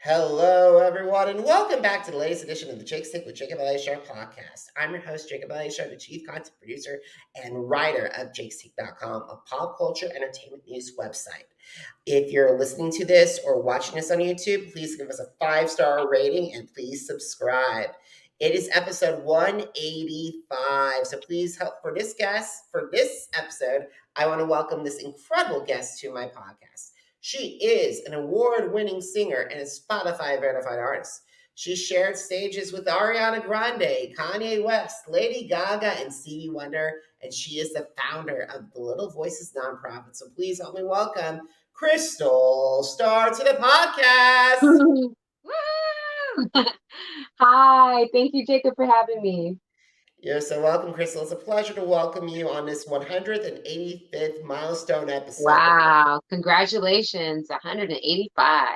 Hello, everyone, and welcome back to the latest edition of the Jake Stick with Jacob Elyachar Podcast. I'm your host, Jacob Elyachar, the chief content producer and writer of jakestick.com, a pop culture entertainment news website. If you're listening to this or watching us on YouTube, please give us a 5-star rating and please subscribe. It is episode 185. So please help for this episode. I want to welcome this incredible guest to my podcast. She is an award-winning singer and a Spotify verified artist. She shared stages with Ariana Grande, Kanye West, Lady Gaga, and Stevie Wonder, and she is the founder of the Little Voices nonprofit. So please help me welcome Crystal Starr to the podcast. Woo! Hi, thank you, Jacob, for having me. You're so welcome, Crystal. It's a pleasure to welcome you on this 185th milestone episode. Wow, congratulations, 185.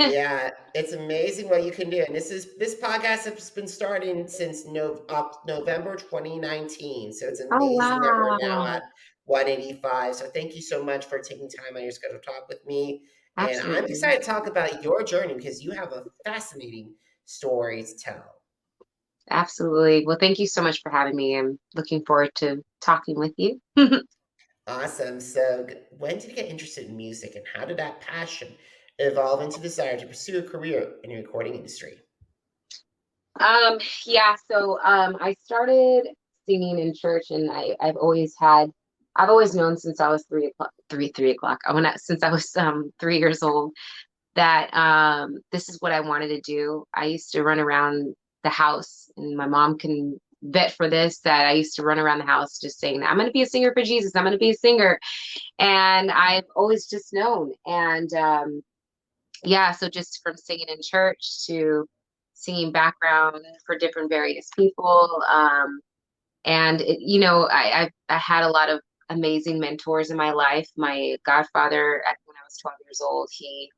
Yeah, it's amazing what you can do. And this podcast has been starting since November 2019. So it's Oh, amazing that we're now wow. at 185. So thank you so much for taking time on your schedule to talk with me. And I'm Absolutely. excited to talk about your journey because you have a fascinating story to tell. Absolutely. Well, thank you so much for having me. I'm looking forward to talking with you. Awesome. So when did you get interested in music and how did that passion evolve into desire to pursue a career in the recording industry? Um, I started singing in church, and I've always known since I was 3 o'clock, 3 o'clock. Since I was 3 years old, that this is what I wanted to do. I used to run around the house, and my mom can vet for this, that I used to run around the house just saying, I'm going to be a singer for Jesus. I'm going to be a singer. And I've always just known. And so just from singing in church to singing background for different various people. I had a lot of amazing mentors in my life. My godfather, when I was 12 years old, he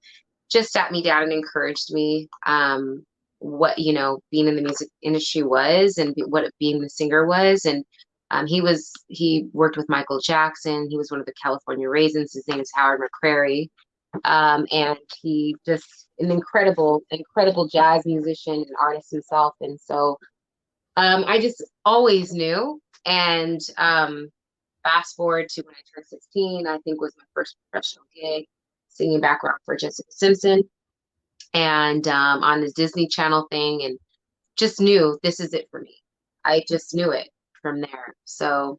just sat me down and encouraged me what being in the music industry was, and what being the singer was. And he worked with Michael Jackson. He was one of the California Raisins. His name is Howard McCrary. And he just an incredible jazz musician and artist himself. And so I just always knew. And fast forward to when I turned 16, I think was my first professional gig singing background for Jessica Simpson, and on this Disney Channel thing, and just knew this is it for me. I just knew it from there. So,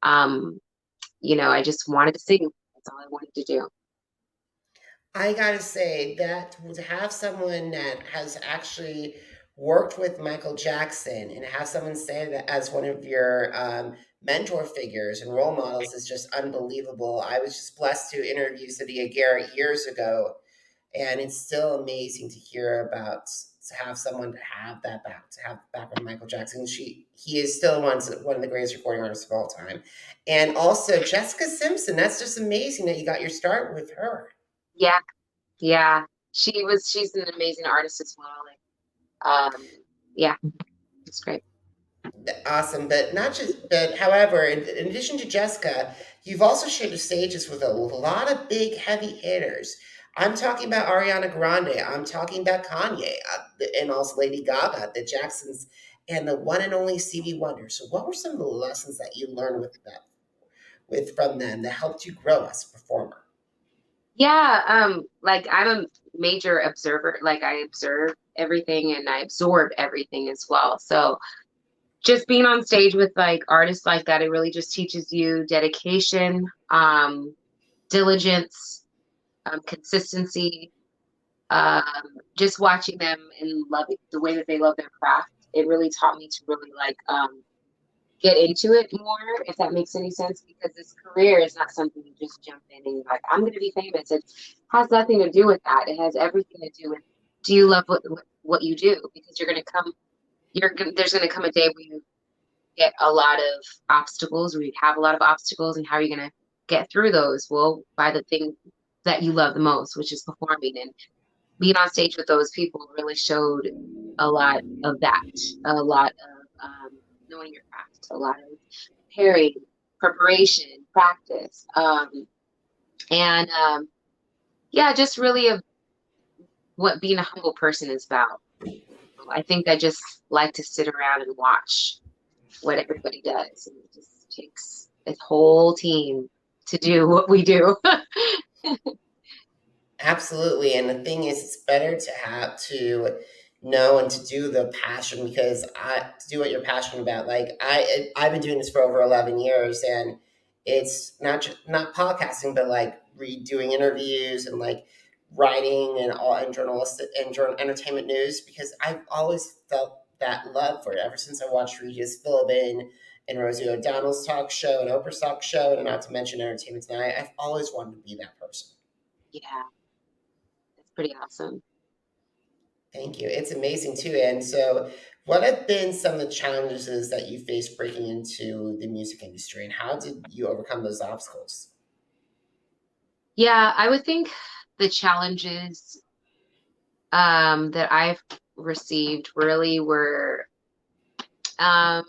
um, I just wanted to sing. That's all I wanted to do. I gotta say that to have someone that has actually worked with Michael Jackson and have someone say that as one of your mentor figures and role models is just unbelievable. I was just blessed to interview Sadia Garrett years ago, and it's still amazing to hear about to have someone to have back with Michael Jackson. He is still one of the greatest recording artists of all time, and also Jessica Simpson. That's just amazing that you got your start with her. Yeah, yeah. She's an amazing artist as well. Yeah, it's great. Awesome, but not just, but however, in addition to Jessica, you've also shared the stages with a lot of big heavy hitters. I'm talking about Ariana Grande. I'm talking about Kanye, and also Lady Gaga, the Jacksons, and the one and only Stevie Wonder. So, what were some of the lessons that you learned from them that helped you grow as a performer? Yeah, like I'm a major observer. Like I observe everything and I absorb everything as well. So just being on stage with like artists like that, it really just teaches you dedication, diligence, consistency. Um, just watching them and loving the way that they love their craft, it really taught me to really get into it more, if that makes any sense, because this career is not something you just jump in and you're like, I'm going to be famous. It has nothing to do with that. It has everything to do with, do you love what you do? Because there's going to come a day where you get a lot of obstacles, where you have a lot of obstacles, and how are you going to get through those? Well, by the thing that you love the most, which is performing. And being on stage with those people really showed a lot of that, a lot of knowing your craft, a lot of preparing, preparation, practice, and just really what being a humble person is about. I think I just like to sit around and watch what everybody does. And it just takes a whole team to do what we do. Absolutely. And the thing is, it's better to have to know and to do the passion because to do what you're passionate about. Like I've been doing this for over 11 years and it's not podcasting, but like redoing interviews and like writing and all and journalistic and entertainment news because I've always felt that love for it ever since I watched Regis Philbin and Rosie O'Donnell's talk show and Oprah's talk show, and not to mention Entertainment Tonight. I've always wanted to be that person. Yeah, it's pretty awesome. Thank you. It's amazing too. And so, what have been some of the challenges that you faced breaking into the music industry, and how did you overcome those obstacles? Yeah, I would think the challenges that I've received really were um,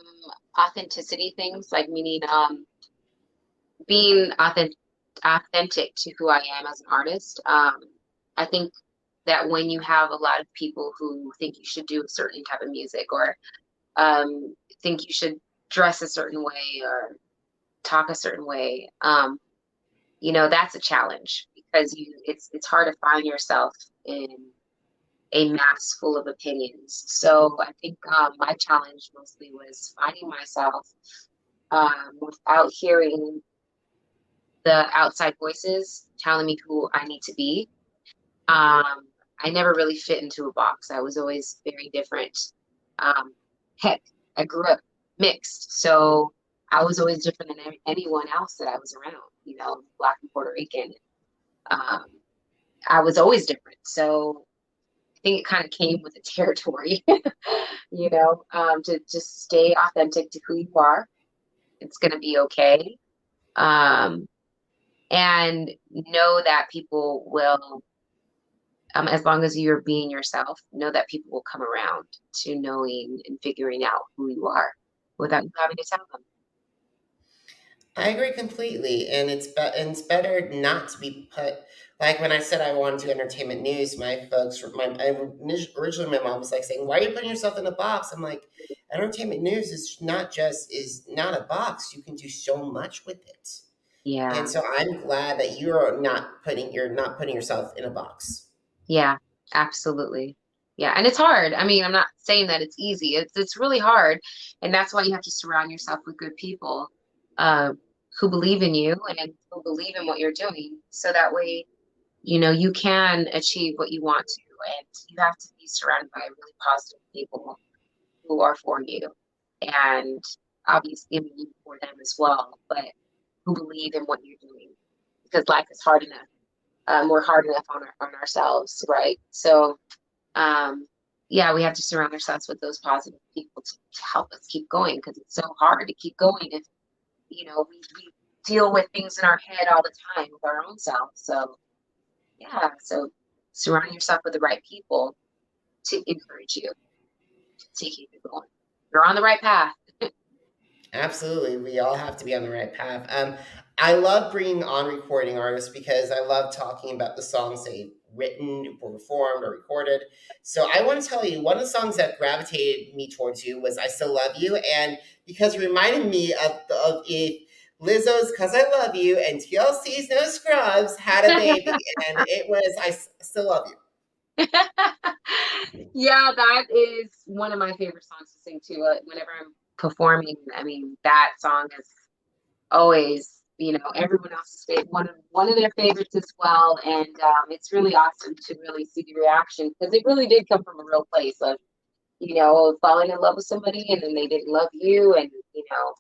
authenticity things, like meaning being authentic to who I am as an artist. I think that when you have a lot of people who think you should do a certain type of music or think you should dress a certain way or talk a certain way, that's a challenge because it's hard to find yourself in a mass full of opinions. So I think my challenge mostly was finding myself without hearing the outside voices telling me who I need to be. Um, I never really fit into a box. I was always very different. Um, Heck, I grew up mixed, so I was always different than anyone else that I was around. Black and Puerto Rican. Um, I was always different, so I think it kind of came with the territory. To just stay authentic to who you are. It's gonna be okay, um, and know that people will as long as you're being yourself, know that people will come around to knowing and figuring out who you are without you having to tell them. I agree completely, and it's better not to be put like when I said I wanted to do entertainment news. Originally my mom was like saying, "Why are you putting yourself in a box?" I'm like, entertainment news is not a box. You can do so much with it. And Yeah, so I'm glad that you're not putting yourself in a box. yeah, absolutely. Yeah, and it's hard. I mean, I'm not saying that it's easy. It's really hard, and that's why you have to surround yourself with good people uh, who believe in you and who believe in what you're doing, so that way, you can achieve what you want to, and you have to be surrounded by really positive people who are for you and obviously you for them as well, but who believe in what you're doing because life is hard enough. We're hard enough on ourselves, right? So, um, yeah, we have to surround ourselves with those positive people to help us keep going because it's so hard to keep going if, we deal with things in our head all the time with our own selves. So, yeah, so surround yourself with the right people to encourage you to keep it going. You're on the right path. Absolutely. We all have to be on the right path. I love bringing on recording artists because I love talking about the songs they've written or performed or recorded. So I want to tell you one of the songs that gravitated me towards you was I Still Love You. And because it reminded me of if Lizzo's Cause I Love You and TLC's No Scrubs had a baby. And it was Still Love You. Yeah, that is one of my favorite songs to sing too. Whenever I'm performing, I mean, that song is always, everyone else's favorite, one of their favorites as well. And it's really awesome to really see the reaction because it really did come from a real place of, falling in love with somebody and then they didn't love you, and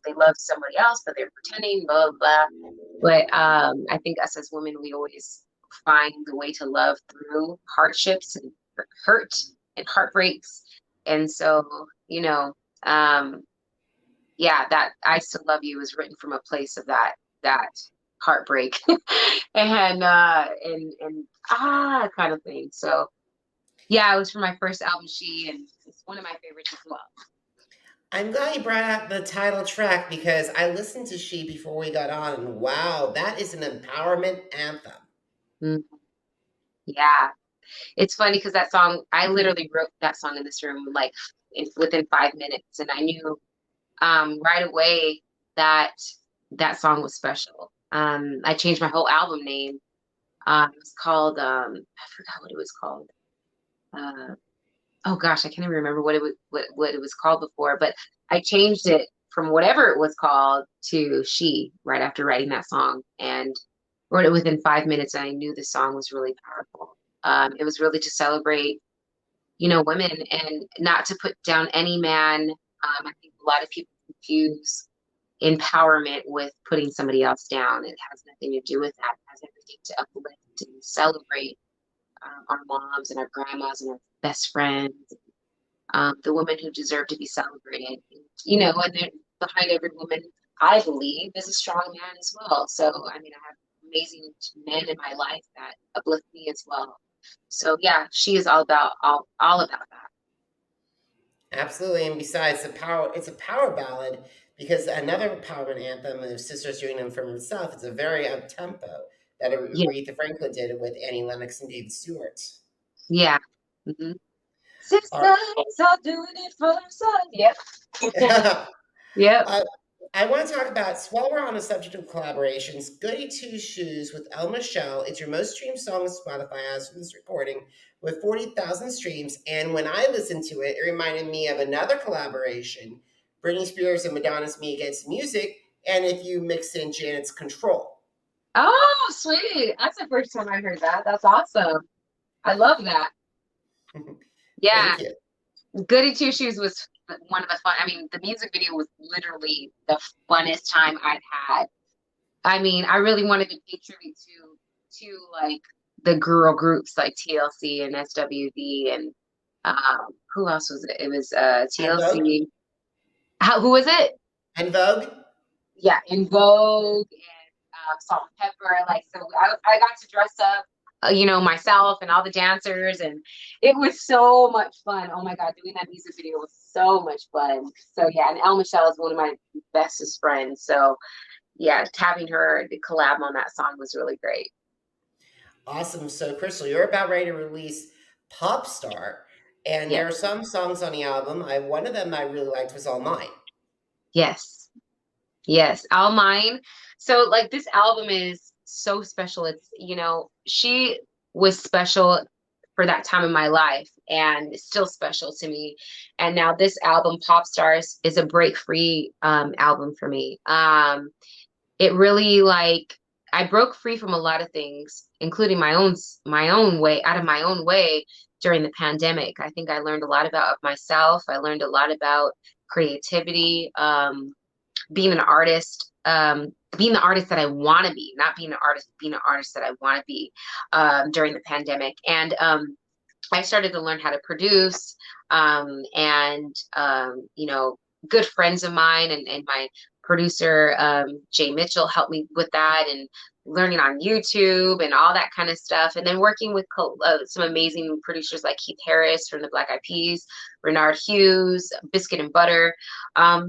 they loved somebody else, but they're pretending, blah blah blah. But I think us as women, we always find the way to love through hardships and hurt and heartbreaks. And so, um, yeah, that I Still Love You is written from a place of that heartbreak and kind of thing. So yeah, it was from my first album, She, and it's one of my favorites as well. I'm glad you brought up the title track because I listened to She before we got on, and wow, that is an empowerment anthem. Mm, yeah. It's funny because that song, I literally wrote that song in this room like within 5 minutes, and I knew right away that that song was special. I changed my whole album name. It was called I forgot what it was called. Uh, oh gosh, I can't even remember what it was called before, but I changed it from whatever it was called to She right after writing that song, and wrote it within 5 minutes, and I knew the song was really powerful. It was really to celebrate, women and not to put down any man. I think a lot of people confuse empowerment with putting somebody else down. It has nothing to do with that. It has everything to uplift and celebrate our moms and our grandmas and our best friends, the women who deserve to be celebrated. And then behind every woman, I believe, is a strong man as well. So, I mean, I have amazing men in my life that uplift me as well. So, yeah, she is all about that. Absolutely. And besides the power, it's a power ballad because another empowerment anthem, if Sister's doing them for himself, it's a very up tempo that Yeah, Aretha Franklin did with Annie Lennox and David Stewart. yeah. Hmm. All right. Sisters are doing it for themselves. Yep. Yep. uh, I want to talk about, so while we're on the subject of collaborations, Goody Two Shoes with El Michelle. It's your most streamed song on Spotify as of this recording with 40,000 streams. And when I listened to it, it reminded me of another collaboration, Britney Spears and Madonna's Me Against Music. And if you mix in Janet's Control. Oh, sweet. That's the first time I heard that. That's awesome. I love that. Yeah. Thank you. Goody Two Shoes was one of the fun. I mean, the music video was literally the funnest time I've had. I mean, I really wanted to pay tribute to like the girl groups like TLC and SWV and who else was it? It was And Vogue? TLC. Who was it? And Vogue? Yeah, In Vogue and Salt and Pepper. Like, so I got to dress up, myself and all the dancers, and it was so much fun. Oh my God, doing that music video was so much fun. So yeah, and El Michelle is one of my bestest friends. So yeah, having her to collab on that song was really great. Awesome. So, Crystal, you're about ready to release Pop Star. And Yeah. there are some songs on the album. One of them I really liked was All Mine. Yes. Yes, all mine. So like this album is so special. It's, she was special for that time in my life and it's still special to me. And now this album, Pop Stars, is a break free album for me. It really like I broke free from a lot of things, including my own way, out of my own way during the pandemic. I think I learned a lot about myself. I learned a lot about creativity. Being an artist, being the artist that I want to be, not being an artist, being an artist that I want to be during the pandemic. And I started to learn how to produce, and good friends of mine and my producer Jay Mitchell helped me with that and learning on YouTube and all that kind of stuff. And then working with some amazing producers like Keith Harris from the Black Eyed Peas, Renard Hughes, Biscuit and Butter,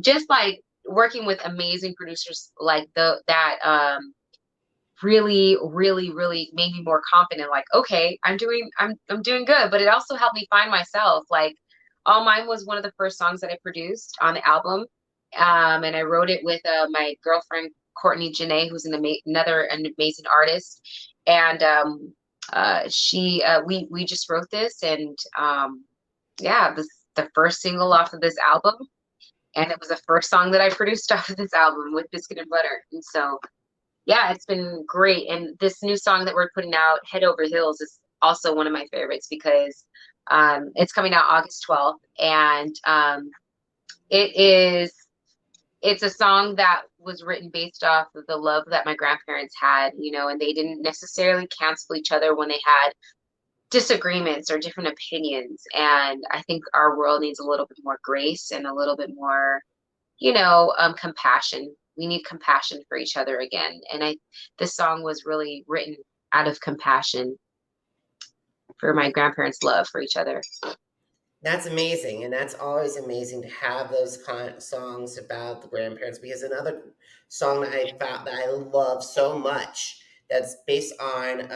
just like working with amazing producers like that really, really, really made me more confident. Like, okay, I'm doing good. But it also helped me find myself. Like, All Mine was one of the first songs that I produced on the album, and I wrote it with my girlfriend Courtney Janae, who's an amazing artist, and we just wrote this, and yeah, this the first single off of this album, and it was the first song that I produced off of this album with Biscuit and Butter, and so yeah, it's been great. And this new song that we're putting out, Head Over Heels, is also one of my favorites because it's coming out August 12th. And it is, it's a song that was written based off of the love that my grandparents had, and they didn't necessarily cancel each other when they had disagreements or different opinions. And I think our world needs a little bit more grace and a little bit more compassion. We need compassion for each other again. And this song was really written out of compassion for my grandparents' love for each other. That's amazing. And that's always amazing to have those kind of songs about the grandparents because another song that I found that I love so much that's based on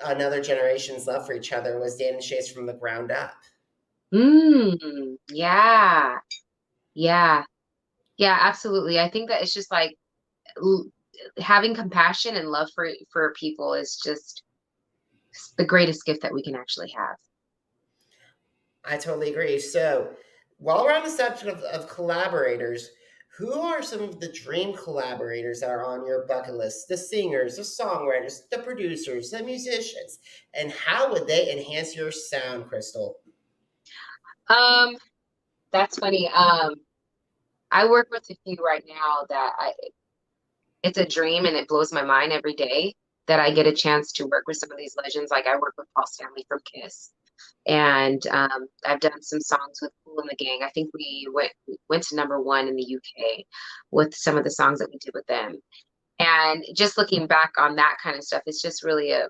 another generation's love for each other was Dan and Shay's From the Ground Up. Yeah. Yeah. Yeah, absolutely. I think that it's just like l- having compassion and love for people is just the greatest gift that we can actually have. I totally agree. So, while we're on the subject of collaborators, who are some of the dream collaborators that are on your bucket list? The singers, the songwriters, the producers, the musicians, and how would they enhance your sound, Crystal? Um, that's funny. I work with a few right now that it's a dream and it blows my mind every day that I get a chance to work with some of these legends. Like I work with Paul Stanley from Kiss, and I've done some songs with Kool and the Gang. I think we went to #1 in the UK with some of the songs that we did with them. And just looking back on that kind of stuff, it's really a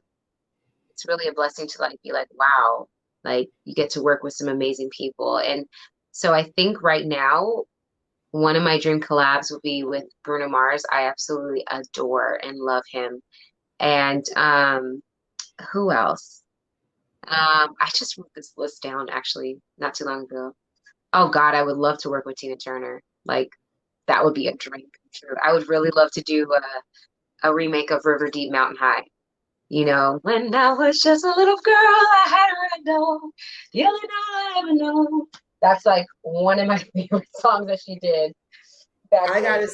blessing to like be like, wow, like you get to work with some amazing people. And so I think right now one of my dream collabs would be with Bruno Mars. I absolutely adore and love him. And who else? I just wrote this list down actually not too long ago. Oh God, I would love to work with Tina Turner. Like that would be a dream come true. I would really love to do a remake of River Deep Mountain High. You know, when I was just a little girl, I had a red nose. The only note I ever know. That's like one of my favorite songs that she did back I then. gotta,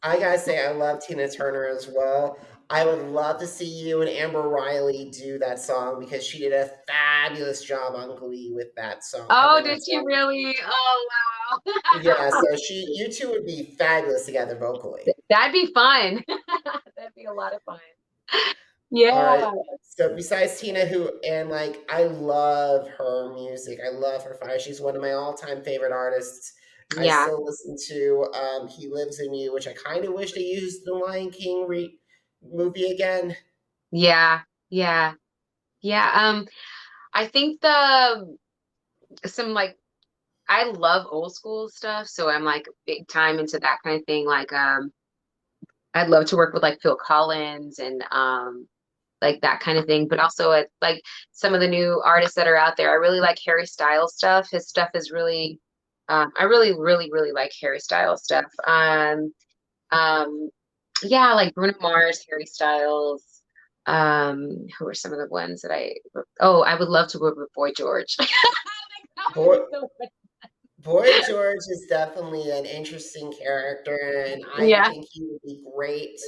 I gotta say, I love Tina Turner as well. I would love to see you and Amber Riley do that song because she did a fabulous job on Glee with that song, Oh, covering did that she song. really? Oh, Yeah, wow. so you two would be fabulous together vocally. That'd be fun. That'd be a lot of fun. All right. Yeah. So besides Tina, who and like I love her music. I love her fire. She's one of my all-time favorite artists. I Yeah. still listen to He Lives in You, which I kind of wish they used the Lion King movie again. Yeah. Yeah. Yeah. I think the some like I love old school stuff, so I'm like big time into that kind of thing. Like I'd love to work with like Phil Collins and like that kind of thing, but also like some of the new artists that are out there. I really like Harry Styles stuff. His stuff is really I really like Harry Styles stuff. Um yeah, like Bruno Mars, Harry Styles. Who are some of the ones that oh, I would love to work with Boy George. That would Boy, be so fun. Boy George is definitely an interesting character, and I Yeah. think he would be great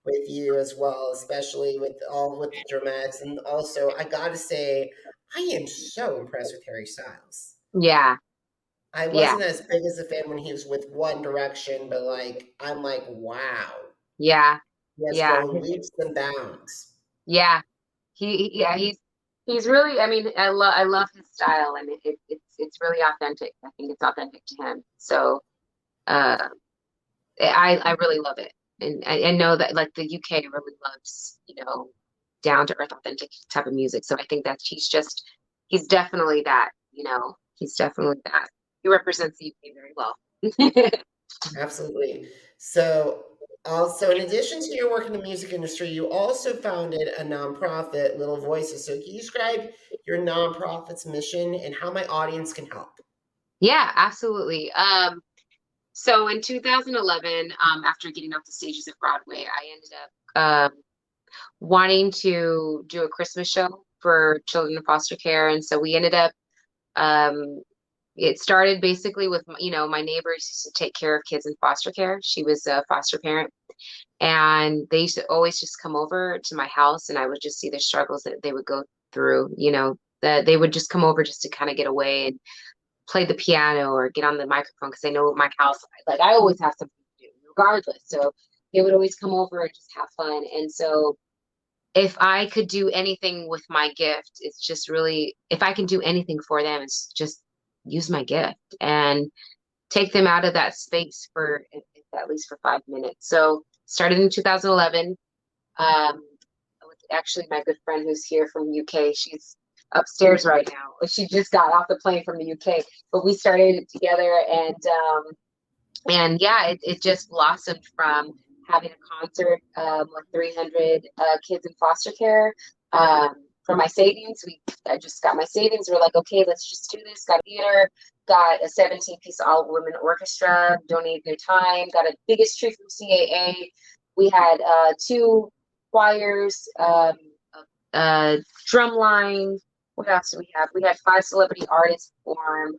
with you as well, especially with the dramatics. And also, I gotta say, I am so impressed with Harry Styles. Yeah. I Yeah. wasn't as big as a fan when he was with One Direction, but like I'm like, wow, Yeah. he has Yeah. grown leaps and bounds. Yeah. Yeah, he's really, I mean, I love his style and it's really authentic. I think it's authentic to him. So uh I really love it. And I know that like the UK really loves, you know, down to earth, authentic type of music. So I think he's definitely that, you know, he's definitely that. He represents the UK very well. Absolutely. So, also, in addition to your work in the music industry, you also founded a nonprofit, Little Voices. So, can you describe your nonprofit's mission and how my audience can help? Yeah, absolutely. So in 2011, after getting off the stages of Broadway, I ended up wanting to do a Christmas show for children in foster care. And so we ended up, um, it started basically with, you know, my neighbors used to take care of kids in foster care. She was a foster parent. And they used to always just come over to my house and I would just see the struggles that they would go through, you know, that they would just come over just to kind of get away and play the piano or get on the microphone because they know my house, like I always have something to do regardless. So they would always come over and just have fun. And so if I could do anything with my gift, it's just really, if I can do anything for them, it's just use my gift and take them out of that space for at least for 5 minutes. So started in 2011. Um, with actually my good friend who's here from UK. She's upstairs right now. She just got off the plane from the UK, but we started it together and yeah, it just blossomed from having a concert with 300 kids in foster care. Um, for my savings, I just got my savings. We're like, okay, let's just do this. Got a theater, got a 17-piece all women orchestra, donated their time, got a biggest tree from CAA. We had 2 choirs, drum line. What else do we have? We had 5 celebrity artists perform,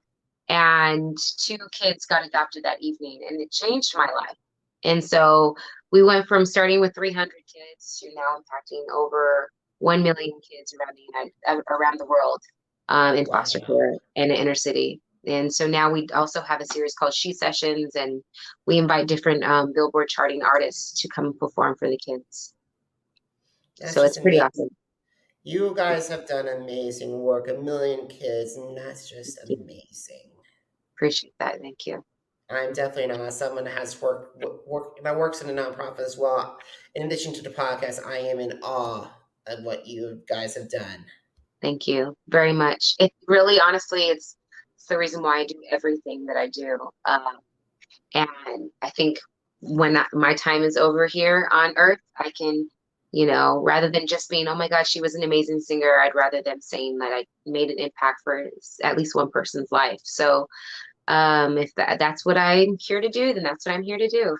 and 2 kids got adopted that evening, and it changed my life. And so we went from starting with 300 kids to now impacting over 1 million kids around the world in foster care in the inner city. And so now we also have a series called She Sessions, and we invite different Billboard charting artists to come perform for the kids. So it's pretty awesome. You guys have done amazing work, 1 million kids, and that's just amazing. Appreciate that. Thank you. I'm definitely someone that has that works in a nonprofit as well. In addition to the podcast, I am in awe of what you guys have done. Thank you very much. It really, honestly, it's the reason why I do everything that I do. And I think when my time is over here on Earth, I can, rather than just being, oh my God, she was an amazing singer, I'd rather them saying that I made an impact for at least one person's life. So if that's what I'm here to do, then that's what I'm here to do.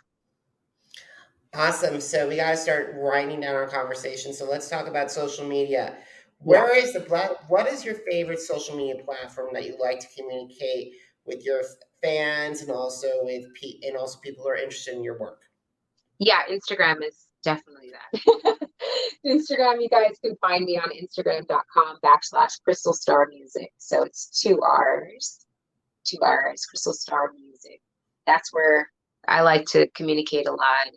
Awesome. So we got to start writing down our conversation. So let's talk about social media. What is your favorite social media platform that you like to communicate with your fans and also people who are interested in your work? Yeah, Instagram is definitely that. Instagram, you guys can find me on Instagram.com/Crystal Starr Music. So it's 2 R's, Crystal Starr Music. That's where I like to communicate a lot.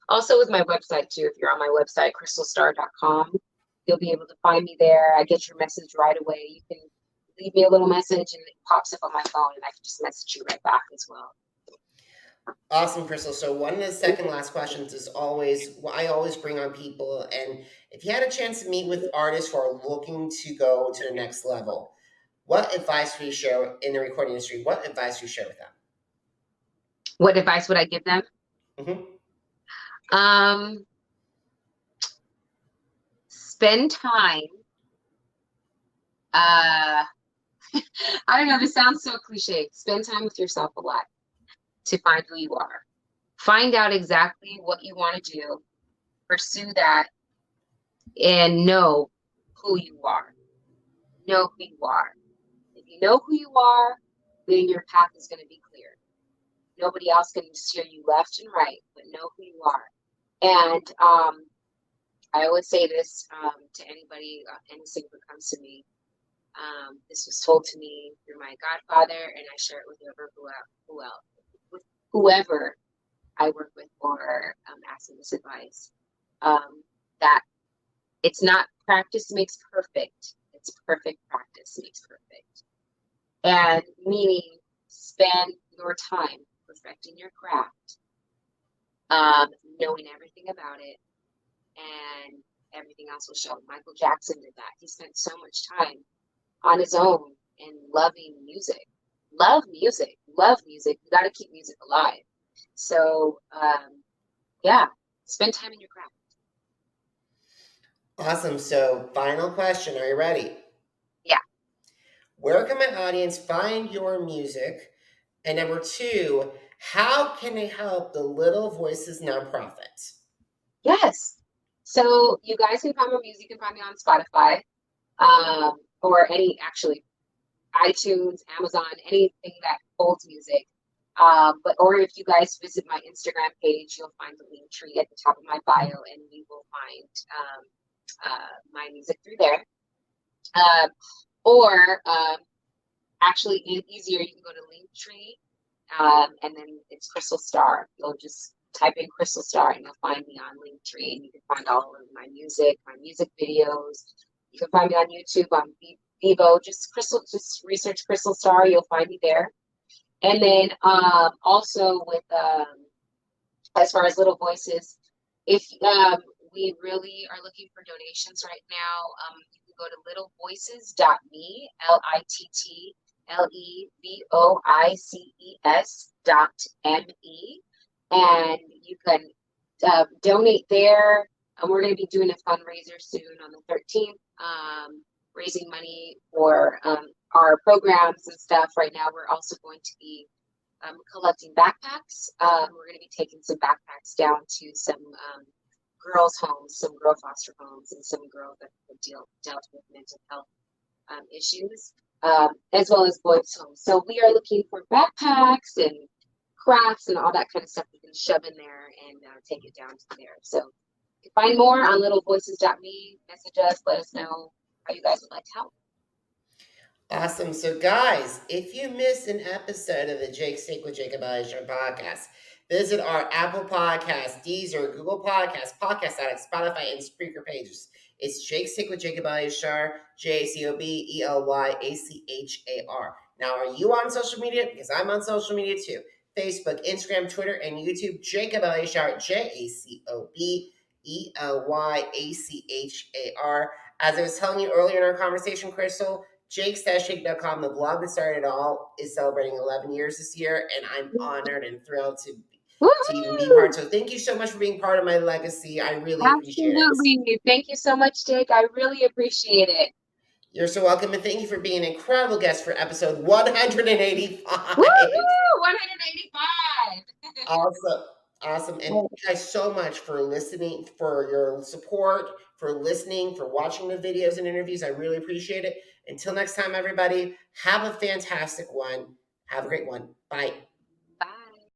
Also with my website too, if you're on my website, crystalstarr.com, you'll be able to find me there. I get your message right away. You can leave me a little message and it pops up on my phone and I can just message you right back as well. Awesome, Crystal. So one of the second last questions is I always bring on people, and if you had a chance to meet with artists who are looking to go to the next level, what advice would you share in the recording industry? What advice would you share with them? What advice would I give them? Mm-hmm. Spend time. I don't know, this sounds so cliche. Spend time with yourself a lot to find who you are. Find out exactly what you want to do. Pursue that and know who you are. Know who you are. If you know who you are, then your path is going to be clear. Nobody else can steer you left and right, but know who you are. And I always say this to anybody, any singer who comes to me. This was told to me through my godfather, and I share it with whoever I work with or asking this advice. That it's not practice makes perfect. It's perfect practice makes perfect. And meaning spend your time perfecting your craft, knowing everything about it, and everything else will show. Michael Jackson did that. He spent so much time on his own and loving music. Love music. You got to keep music alive. So, spend time in your craft. Awesome. So, final question. Are you ready? Yeah. Where can my audience find your music? And number 2, how can they help the Little Voices nonprofit? Yes. So you guys can find my music. You can find me on Spotify, or iTunes, Amazon, anything that holds music. Or if you guys visit my Instagram page, you'll find the link tree at the top of my bio, and you will find my music through there. Actually, easier, you can go to Linktree, and then it's Crystal Starr. You'll just type in Crystal Starr, and you'll find me on Linktree, and you can find all of my music videos. You can find me on YouTube on Vivo. Just research Crystal Starr. You'll find me there. And then also with as far as Little Voices, if we really are looking for donations right now, you can go to littlevoices.me, littlevoices.me, and you can donate there. We're going to be doing a fundraiser soon on the 13th, raising money for our programs and stuff. Right now, we're also going to be collecting backpacks. We're going to be taking some backpacks down to some girls' homes, some girl foster homes, and some girls that have dealt with mental health issues, as well as boys' homes. So we are looking for backpacks and crafts and all that kind of stuff we can shove in there and take it down to there. So you can find more on littlevoices.me. Message us, let us know how you guys would like to help. Awesome. So, guys, if you missed an episode of the Jake Stick with Jacob Elyachar podcast, visit our Apple Podcasts, Deezer, Google Podcasts, Podcast Addict, Spotify, and Spreaker pages. It's Jake Stick with Jacob Elyachar, JACOBELYACHAR. Now, are you on social media? Because I'm on social media too. Facebook, Instagram, Twitter, and YouTube. Jacob Elyachar, JACOBELYACHAR. As I was telling you earlier in our conversation, Crystal, Jakes-Shake.com, the blog that started it all, is celebrating 11 years this year, and I'm honored and thrilled to even be part. So thank you so much for being part of my legacy. I really appreciate it. Absolutely. Thank you so much, Jake. I really appreciate it. You're so welcome, and thank you for being an incredible guest for episode 185. Woo-hoo! 185. Awesome. And thank you guys so much for listening, for your support, for listening, for watching the videos and interviews. I really appreciate it. Until next time, everybody, have a fantastic one. Have a great one. Bye.